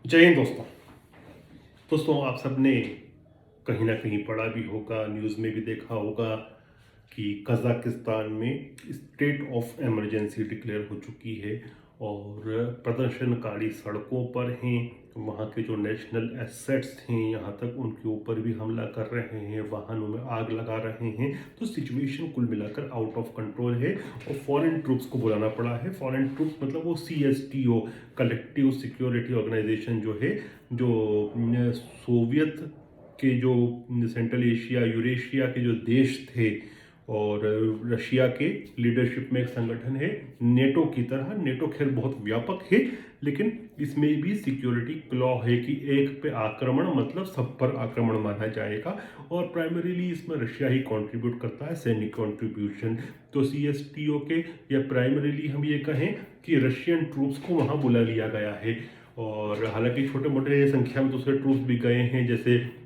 जय हिंद दोस्तों। दोस्तों, आप सबने कहीं ना कहीं पढ़ा भी होगा, न्यूज़ में भी देखा होगा कि कज़ाकिस्तान में स्टेट ऑफ इमरजेंसी डिक्लेयर हो चुकी है और प्रदर्शनकारी सड़कों पर हैं। वहाँ के जो नेशनल एसेट्स हैं यहाँ तक उनके ऊपर भी हमला कर रहे हैं, वाहनों में आग लगा रहे हैं। तो सिचुएशन कुल मिलाकर आउट ऑफ कंट्रोल है और फॉरेन ट्रूप्स को बुलाना पड़ा है। फॉरेन ट्रूप्स मतलब वो CSTO, कलेक्टिव सिक्योरिटी ऑर्गेनाइजेशन जो है, जो सोवियत के जो सेंट्रल एशिया यूरेशिया के जो देश थे और रशिया के लीडरशिप में एक संगठन है नेटो की तरह। नेटो खैर बहुत व्यापक है, लेकिन इसमें भी सिक्योरिटी क्लॉ है कि एक पे आक्रमण मतलब सब पर आक्रमण माना जाएगा और प्राइमरीली इसमें रशिया ही कंट्रीब्यूट करता है, सैनिक कंट्रीब्यूशन। तो CSTO के या प्राइमरीली हम ये कहें कि रशियन ट्रूप्स को वहाँ बुला लिया गया है। और हालांकि छोटे मोटे संख्या में दूसरे ट्रूप्स भी गए हैं, जैसे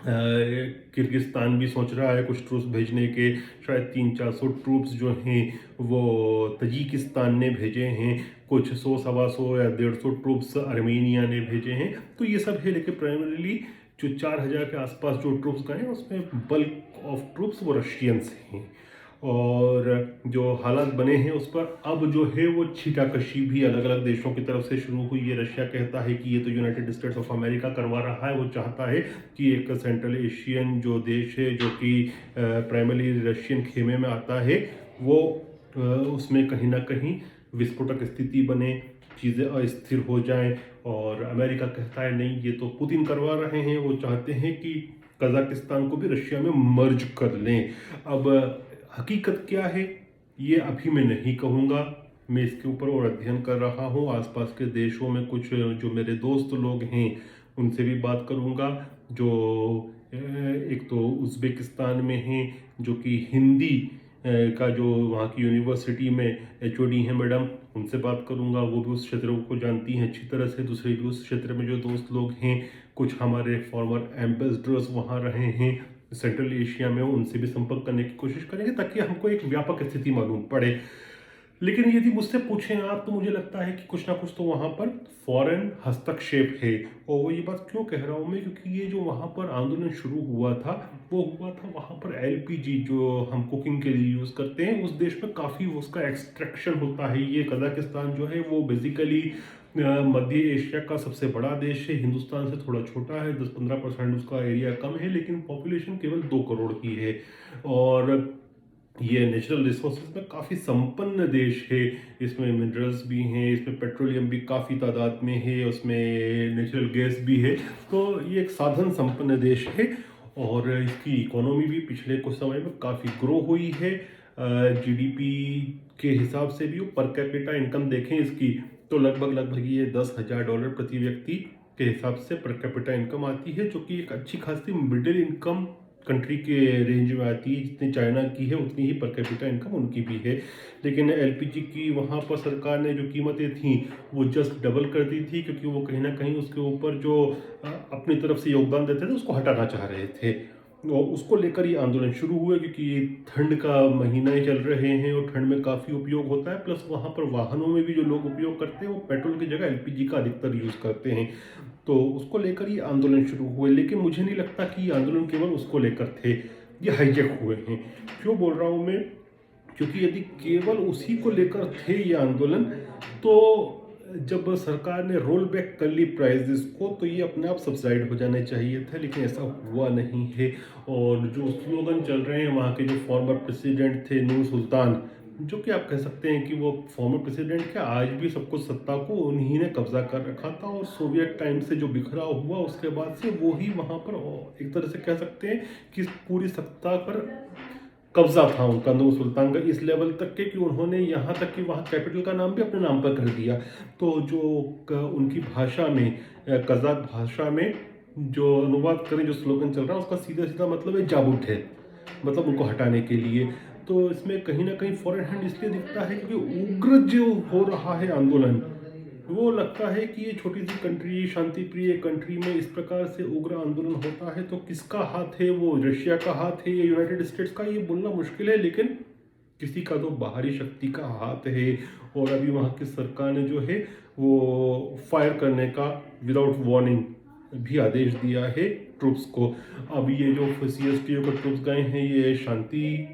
किर्गिस्तान भी सोच रहा है कुछ ट्रूप्स भेजने के। शायद 300-400 ट्रूप्स जो हैं वो तजिकिस्तान ने भेजे हैं, कुछ 100-125 या 150 ट्रूप्स आर्मेनिया ने भेजे हैं। तो ये सब है, लेकिन प्राइमरीली जो 4000 के आसपास जो ट्रूप्स गए हैं उसमें बल्क ऑफ ट्रूप्स वो रशियंस हैं। और जो हालात बने हैं उस पर अब जो है वो छीटाकशी भी अलग अलग देशों की तरफ से शुरू हुई है। रशिया कहता है कि ये तो यूनाइटेड स्टेट्स ऑफ अमेरिका करवा रहा है, वो चाहता है कि एक सेंट्रल एशियन जो देश है जो कि प्राइमरी रशियन खेमे में आता है वो उसमें कहीं ना कहीं विस्फोटक स्थिति बने, चीज़ें अस्थिर हो जाएं। और अमेरिका कहता है नहीं, ये तो पुतिन करवा रहे हैं, वो चाहते हैं कि कजाकिस्तान को भी रशिया में मर्ज कर लें। अब हकीकत क्या है ये अभी मैं नहीं कहूँगा, मैं इसके ऊपर और अध्ययन कर रहा हूँ। आसपास के देशों में कुछ जो मेरे दोस्त लोग हैं उनसे भी बात करूँगा, जो एक तो उज़्बेकिस्तान में हैं, जो कि हिंदी का जो वहाँ की यूनिवर्सिटी में HOD हैं मैडम, उनसे बात करूँगा। वो भी उस क्षेत्र को जानती हैं अच्छी तरह से। दूसरे भी उस क्षेत्र में जो दोस्त लोग हैं, कुछ हमारे फॉर्मर एम्बेसडर्स वहाँ रहे हैं सेंट्रल एशिया में, उनसे भी संपर्क करने की कोशिश करेंगे ताकि हमको एक व्यापक स्थिति मालूम पड़े। लेकिन यदि मुझसे पूछें आप, तो मुझे लगता है कि कुछ ना कुछ तो वहाँ पर फॉरेन हस्तक्षेप है। और वो ये बात क्यों कह रहा हूँ मैं, क्योंकि ये जो वहाँ पर आंदोलन शुरू हुआ था वो हुआ था वहाँ पर LPG जो हम कुकिंग के लिए यूज़ करते हैं, उस देश में काफ़ी उसका एक्सट्रैक्शन होता है। ये कजाकिस्तान जो है वो बेसिकली मध्य एशिया का सबसे बड़ा देश है, हिंदुस्तान से थोड़ा छोटा है, 10-15% उसका एरिया कम है, लेकिन पॉपुलेशन केवल 2 करोड़ की है। और ये नेचुरल रिसोर्सेज में काफ़ी संपन्न देश है। इसमें मिनरल्स भी हैं, इसमें पेट्रोलियम भी काफ़ी तादाद में है, उसमें नेचुरल गैस भी है। तो ये एक साधन संपन्न देश है और इसकी इकोनॉमी भी पिछले कुछ समय में काफ़ी ग्रो हुई है। GDP के हिसाब से भी पर कैपिटा इनकम देखें इसकी, तो लगभग ये $10,000 प्रति व्यक्ति के हिसाब से पर कैपिटा इनकम आती है, जो कि एक अच्छी खासी मिडिल इनकम कंट्री के रेंज में आती है। जितनी चाइना की है उतनी ही पर कैपिटा इनकम उनकी भी है। लेकिन LPG की वहाँ पर सरकार ने जो कीमतें थी वो जस्ट डबल कर दी थी, क्योंकि वो कहीं ना कहीं उसके ऊपर जो अपनी तरफ से योगदान देते थे उसको हटाना चाह रहे थे। और उसको लेकर ये आंदोलन शुरू हुए, क्योंकि ये ठंड का महीना ही चल रहे हैं और ठंड में काफ़ी उपयोग होता है। प्लस वहाँ पर वाहनों में भी जो लोग उपयोग करते हैं वो पेट्रोल की जगह LPG का अधिकतर यूज़ करते हैं। तो उसको लेकर ये आंदोलन शुरू हुए। लेकिन मुझे नहीं लगता कि ये आंदोलन केवल उसको लेकर थे, ये हाईजैक हुए हैं। क्यों बोल रहा हूँ मैं, क्योंकि यदि केवल उसी को लेकर थे ये आंदोलन, तो जब सरकार ने रोल बैक कर ली प्राइजेस को तो ये अपने आप सब्साइड हो जाने चाहिए था, लेकिन ऐसा हुआ नहीं है। और जो स्लोगन चल रहे हैं वहाँ के जो फॉर्मर प्रेसिडेंट थे नूर सुल्तान, जो कि आप कह सकते हैं कि वो फॉर्मर प्रेसिडेंट क्या, आज भी सबको सत्ता को उन्हीं ने कब्जा कर रखा था। और सोवियत टाइम से जो बिखराव हुआ उसके बाद से वो ही वहाँ पर एक तरह से कह सकते हैं कि पूरी सत्ता पर कब्जा था उनका, नूर सुल्तान का, इस लेवल तक के कि उन्होंने यहाँ तक कि वहाँ कैपिटल का नाम भी अपने नाम पर कर दिया। तो जो उनकी भाषा में, कज़ाक भाषा में जो अनुवाद करें जो स्लोगन चल रहा है उसका सीधा सीधा मतलब है जाबुट है, मतलब उनको हटाने के लिए। तो इसमें कहीं ना कहीं फॉरेन हैंड इसलिए दिखता है क्योंकि उग्र जो हो रहा है आंदोलन, वो लगता है कि ये छोटी सी कंट्री, शांति प्रिय कंट्री में इस प्रकार से उग्र आंदोलन होता है तो किसका हाथ है, वो रशिया का हाथ है या यूनाइटेड स्टेट्स का, ये बोलना मुश्किल है। लेकिन किसी का तो बाहरी शक्ति का हाथ है। और अभी वहाँ की सरकार ने जो है वो फायर करने का विदाउट वार्निंग भी आदेश दिया है ट्रूप्स को। अब ये जो CSTO के ट्रूप्स गए हैं ये शांति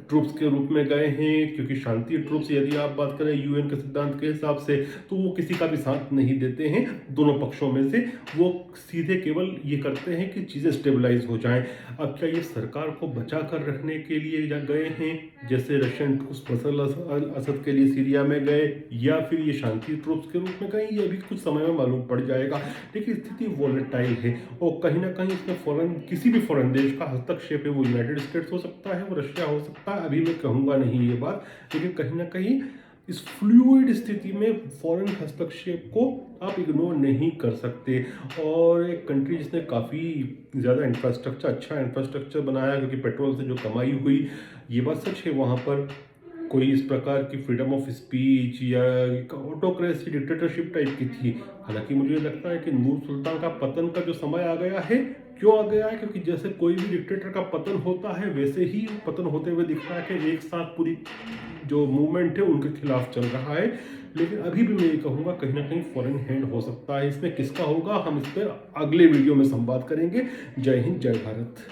ट्रूप्स के रूप में गए हैं, क्योंकि शांति ट्रूप्स यदि आप बात करें UN के सिद्धांत के हिसाब से तो वो किसी का भी साथ नहीं देते हैं दोनों पक्षों में से, वो सीधे केवल ये करते हैं कि चीज़ें स्टेबलाइज हो जाएं। अब क्या ये सरकार को बचा कर रखने के लिए गए हैं जैसे रशियन ट्रूप्स बशर अल असद के लिए सीरिया में गए, या फिर ये शांति ट्रूप्स के रूप में गए, ये अभी कुछ समय में मालूम पड़ जाएगा। लेकिन स्थिति वॉलेटाइल है और कहीं ना कहीं इसमें किसी भी फॉरेन देश का हस्तक्षेप है, वो यूनाइटेड स्टेट्स हो सकता है, वो रशिया हो सकता है, अभी मैं कहूँगा नहीं ये बात, लेकिन कहीं ना कहीं इस फ्लूइड स्थिति में फॉरेन हस्तक्षेप को आप इग्नोर नहीं कर सकते। और एक कंट्री जिसने काफ़ी ज़्यादा इंफ्रास्ट्रक्चर, अच्छा इंफ्रास्ट्रक्चर बनाया, क्योंकि पेट्रोल से जो कमाई हुई, ये बात सच है, वहाँ पर कोई इस प्रकार की फ्रीडम ऑफ स्पीच या ऑटोक्रेसी डिक्टेटरशिप टाइप की थी। हालांकि मुझे लगता है कि नूर सुल्तान का पतन का जो समय आ गया है, क्यों आ गया है, क्योंकि जैसे कोई भी डिक्टेटर का पतन होता है वैसे ही पतन होते हुए दिख रहा है कि एक साथ पूरी जो मूवमेंट है उनके खिलाफ चल रहा है। लेकिन अभी भी मैं ये कहूँगा कहीं ना कहीं फॉरेन हैंड हो सकता है, इसमें किसका होगा हम इस पर अगले वीडियो में संवाद करेंगे। जय हिंद, जय भारत।